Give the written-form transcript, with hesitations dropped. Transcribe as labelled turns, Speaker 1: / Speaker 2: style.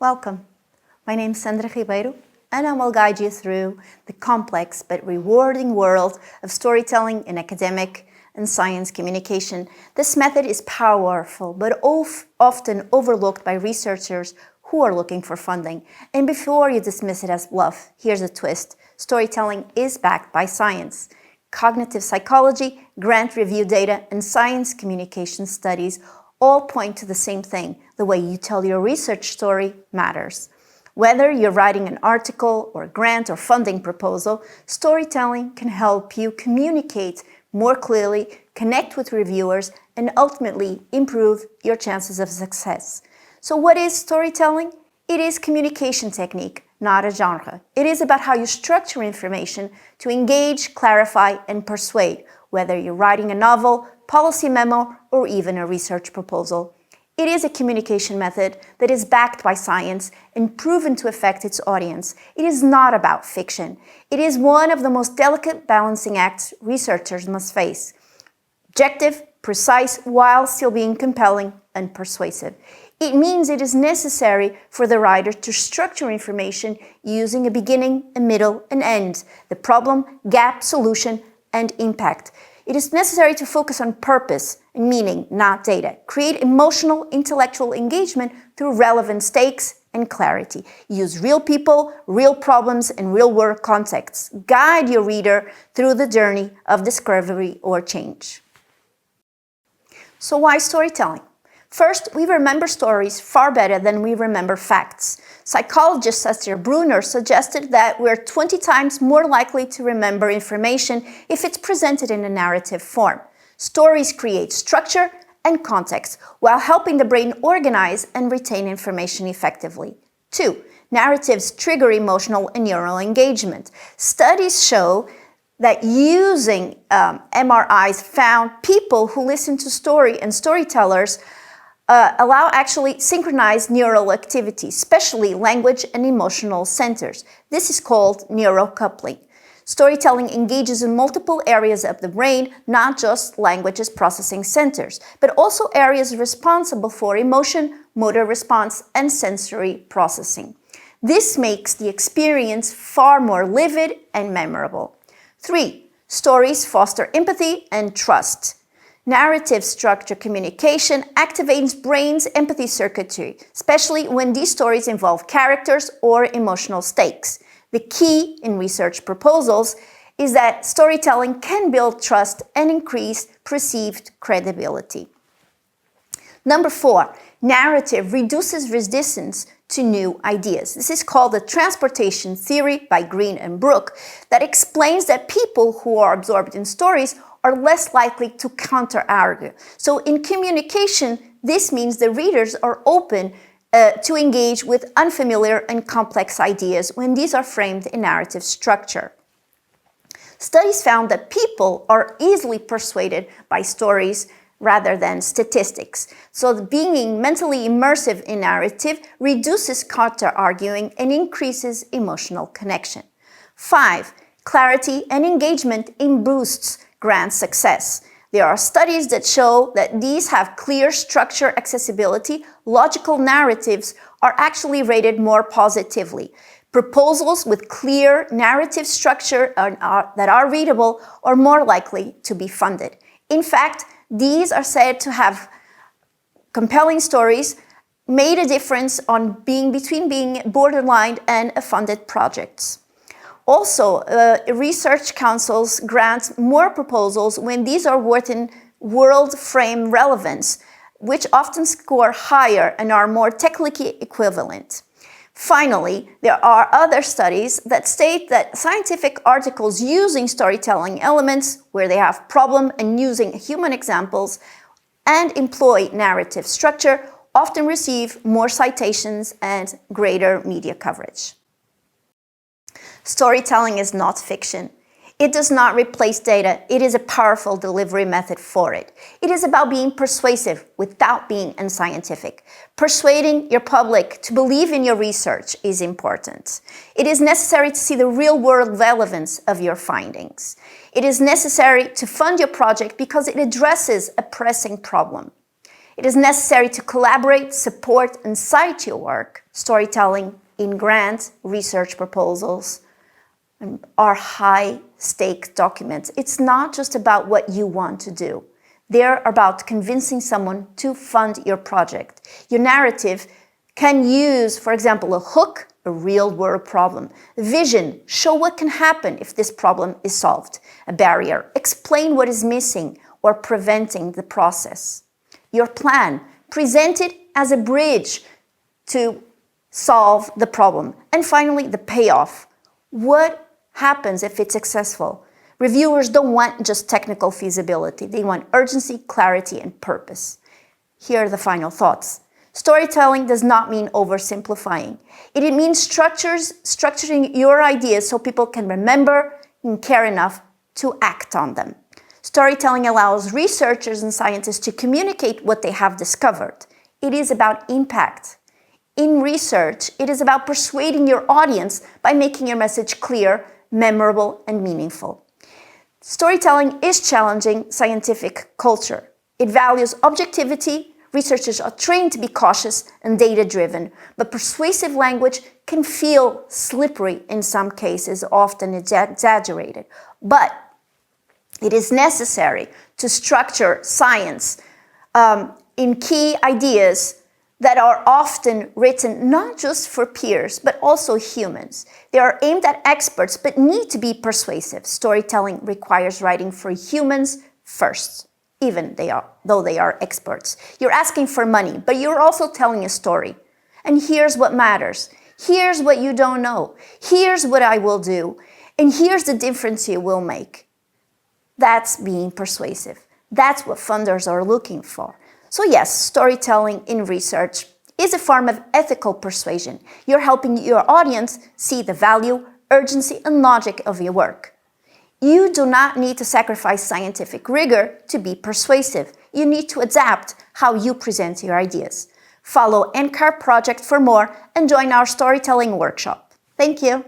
Speaker 1: Welcome. My name is Sandra Ribeiro, and I will guide you through the complex but rewarding world of storytelling in academic and science communication. This method is powerful but often overlooked by researchers who are looking for funding. And before you dismiss it as bluff, here's a twist. Storytelling is backed by science. Cognitive psychology, grant review data, and science communication studies all point to the same thing. The way you tell your research story matters. Whether you're writing an article or grant or funding proposal, storytelling can help you communicate more clearly, connect with reviewers, and ultimately improve your chances of success. So what is storytelling? It is communication technique, not a genre. It is about how you structure information to engage, clarify, and persuade, whether you're writing a novel, policy memo, or even a research proposal. It is a communication method that is backed by science and proven to affect its audience. It is not about fiction. It is one of the most delicate balancing acts researchers must face. Objective, precise, while still being compelling and persuasive. It means it is necessary for the writer to structure information using a beginning, a middle, and end, the problem, gap, solution, and impact. It is necessary to focus on purpose and meaning, not data. Create emotional, intellectual engagement through relevant stakes and clarity. Use real people, real problems, and real-world contexts. Guide your reader through the journey of discovery or change. So why storytelling? First, we remember stories far better than we remember facts. Psychologist Esther Brunner suggested that we're 20 times more likely to remember information if it's presented in a narrative form. Stories create structure and context while helping the brain organize and retain information effectively. 2. Narratives trigger emotional and neural engagement. Studies show that using MRIs found people who listen to story and storytellers allow actually synchronized neural activity, especially language and emotional centers. This is called neurocoupling. Storytelling engages in multiple areas of the brain, not just language's processing centers, but also areas responsible for emotion, motor response, and sensory processing. This makes the experience far more vivid and memorable. 3. Stories foster empathy and trust. Narrative structure communication activates brain's empathy circuitry, especially when these stories involve characters or emotional stakes. The key in research proposals is that storytelling can build trust and increase perceived credibility. Number 4, narrative reduces resistance to new ideas. This is called the transportation theory by Green and Brooke that explains that people who are absorbed in stories are less likely to counter-argue. So in communication, this means the readers are open to engage with unfamiliar and complex ideas when these are framed in narrative structure. Studies found that people are easily persuaded by stories rather than statistics. So being mentally immersive in narrative reduces counter-arguing and increases emotional connection. 5. Clarity and engagement boosts grant success. There are studies that show that these have clear structure accessibility. Logical narratives are actually rated more positively. Proposals with clear narrative structure that are readable are more likely to be funded. In fact, these are said to have compelling stories made a difference on between being borderline and funded projects. Also, research councils grant more proposals when these are within world frame relevance, which often score higher and are more technically equivalent. Finally, there are other studies that state that scientific articles using storytelling elements, where they have problem and using human examples and employ narrative structure, often receive more citations and greater media coverage. Storytelling is not fiction. It does not replace data. It is a powerful delivery method for it. It is about being persuasive without being unscientific. Persuading your public to believe in your research is important. It is necessary to see the real-world relevance of your findings. It is necessary to fund your project because it addresses a pressing problem. It is necessary to collaborate, support, and cite your work. Storytelling in grant research proposals are high-stake documents. It's not just about what you want to do. They're about convincing someone to fund your project. Your narrative can use, for example, a hook, a real-world problem. Vision, show what can happen if this problem is solved. A barrier, explain what is missing or preventing the process. Your plan, present it as a bridge to solve the problem. And finally, the payoff. What happens if it's successful? Reviewers don't want just technical feasibility. They want urgency, clarity, and purpose. Here are the final thoughts. Storytelling does not mean oversimplifying. It means structuring your ideas so people can remember and care enough to act on them. Storytelling allows researchers and scientists to communicate what they have discovered. It is about impact. In research, it is about persuading your audience by making your message clear, memorable, and meaningful. Storytelling is challenging scientific culture. It values objectivity. Researchers are trained to be cautious and data-driven, but persuasive language can feel slippery in some cases, often exaggerated. But it is necessary to structure science in key ideas that are often written not just for peers, but also humans. They are aimed at experts, but need to be persuasive. Storytelling requires writing for humans first, even though they are experts. You're asking for money, but you're also telling a story. And here's what matters. Here's what you don't know. Here's what I will do. And here's the difference you will make. That's being persuasive. That's what funders are looking for. So yes, storytelling in research is a form of ethical persuasion. You're helping your audience see the value, urgency, and logic of your work. You do not need to sacrifice scientific rigor to be persuasive. You need to adapt how you present your ideas. Follow NCAR Project for more and join our storytelling workshop. Thank you.